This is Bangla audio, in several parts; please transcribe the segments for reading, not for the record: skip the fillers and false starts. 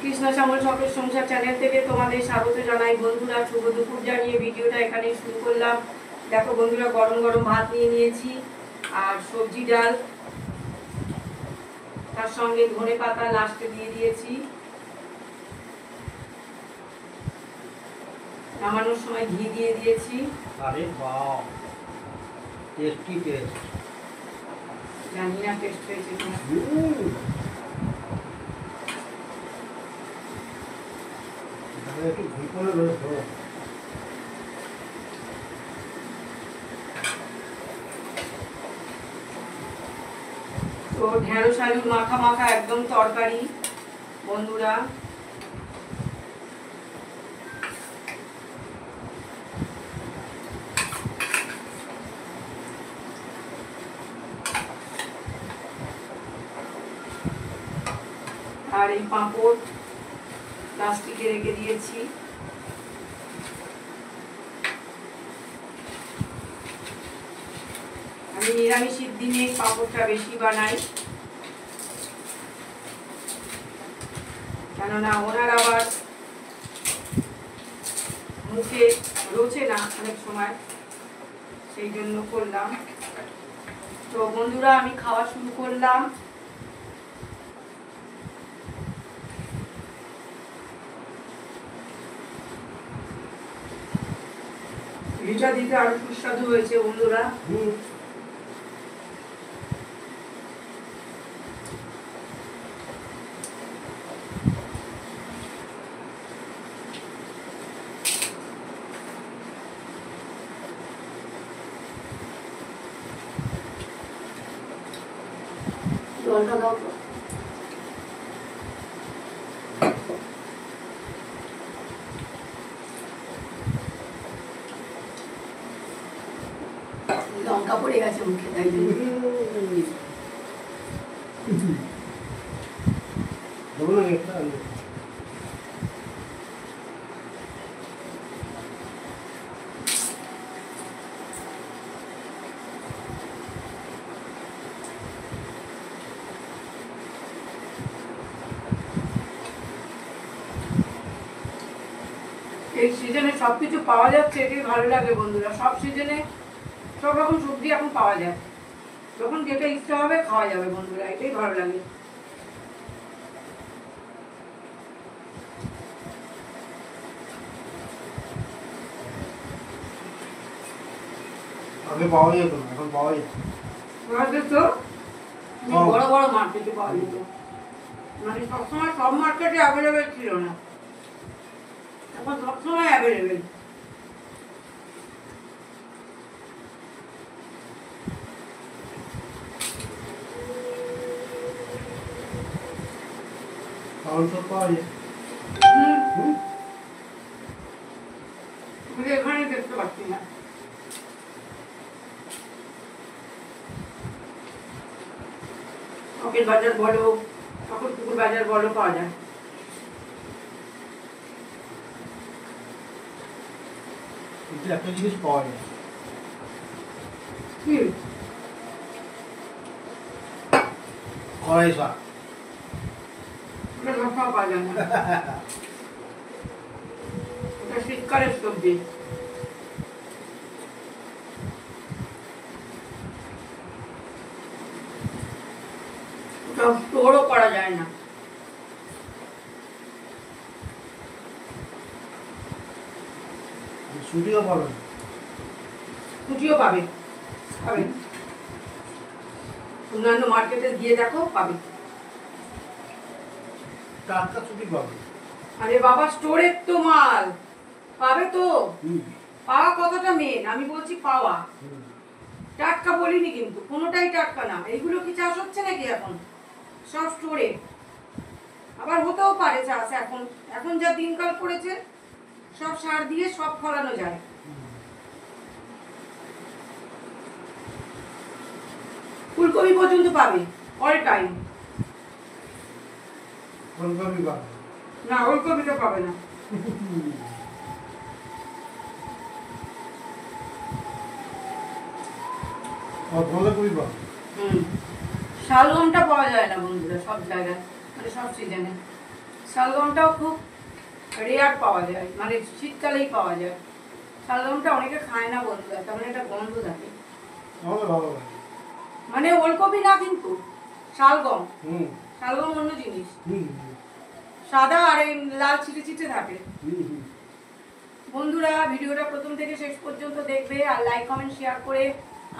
কৃষ্ণ শ্যামল সকল সংসার চ্যানেল থেকে তোমাদের স্বাগত জানাই বন্ধুরা। শুভ দুপুর জানিয়ে ভিডিওটা এখানে শুরু করলাম। দেখো বন্ধুরা, গরম গরম ভাত নিয়ে নিয়েছি আর সবজি ডাল, তার সঙ্গে ধনে পাতা লাস্টে দিয়ে দিয়েছি। নামানোর সময় ঘি দিয়ে দিয়েছি। আরে বাহ, টেস্টি টেস্ট। জানি না টেস্ট হয়েছে কিনা। একটু ঘি করে রয়েছে। তো ঢেঁড়স আলুর মাখা মাখা একদম তরকারি বন্ধুরা। আর এই পাঁপড় প্লাস্টিকে রেখে দিয়েছি। আমি নিরামিষের দিনে পাঁপড়টা বেশি বানাই, কেননা ওনার আবার মুখে রোচে না অনেক সময়, সেই জন্য করলাম। তো বন্ধুরা, আমি খাওয়া শুরু করলাম। ঘিটা দিতে আরো সুস্বাদু হয়েছে বন্ধুরা। জলটা দাও তো। লঙ্কা পড়ে গেছে মুখে, তাই জন্য। এই সিজনে সবকিছু পাওয়া যাচ্ছে, এটাই ভালো লাগে বন্ধুরা। সব সিজনে সব রকম সবজি এখন পাওয়া যায়, যখন যেটা ইচ্ছা হবে খাওয়া যাবে বন্ধুরা, এটাই ভালো লাগে। আগে পাওয়া যেত না, এখন পাওয়া যায়। তো বড় বড় মার্কেটে পাওয়া যেত, মানে সবসময় সব মার্কেটে অ্যাভেলেবেল ছিল না, এখন সবসময় অ্যাভেলেবেল। এখানে দেখতে পাচ্ছি না। চকের বাজার বলো, চকের পুকুর বাজার বলো, পাওয়া যায়। একটা জিনিস পাওয়া যায়, কি? কড়াই শাক। ওটা সবসময় পাওয়া যায় না, ওটা শীতকালের সবজি। ওটা স্টোরও করা যায় না। ছুটিও পাবেন, ছুটিও পাবে, পাবে। অন্যান্য মার্কেটে গিয়ে দেখো, পাবে। টাটকা ছুটি পাবেন। আরে বাবা, স্টোরের তো মাল পাবে তো। পাওয়া কথাটা মেন, আমি বলছি পাওয়া। টাটকা বলিনি কিন্তু, কোনোটাই টাটকা না। এইগুলো কি চাষ হচ্ছে নাকি এখন? সব স্টোরে। আবার হতেও পারে চাষ, এখন এখন যা দিনকাল পড়েছে, সব সার দিয়ে সব ফলানো যায়। ফুলকপি পর্যন্ত পাবে, অল টাইম। ফুলকপি পাবে না, ওলকপিটা পাবে না। ফুলকপি পাবে। শালগমটা পাওয়া যায় না বন্ধুরা সব জায়গায়, মানে সব সিজনে। শালগমটাও খুব রেয়ার পাওয়া যায়, মানে শীতকালেই পাওয়া যায়। শালগমটা অনেকে খায় না বন্ধুরা, তার মানে একটা গন্ধ থাকে। আমার ভালো লাগে। মানে ওলকপি না কিন্তু, শালগম। হুম শালগম অন্য জিনিস, হুম সাদা আর এই লাল ছিটে ছিটে থাকে। হুম হুম। বন্ধুরা ভিডিওটা প্রথম থেকে শেষ পর্যন্ত দেখবে আর লাইক কমেন্ট শেয়ার করে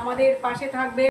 আমাদের পাশে থাকবে।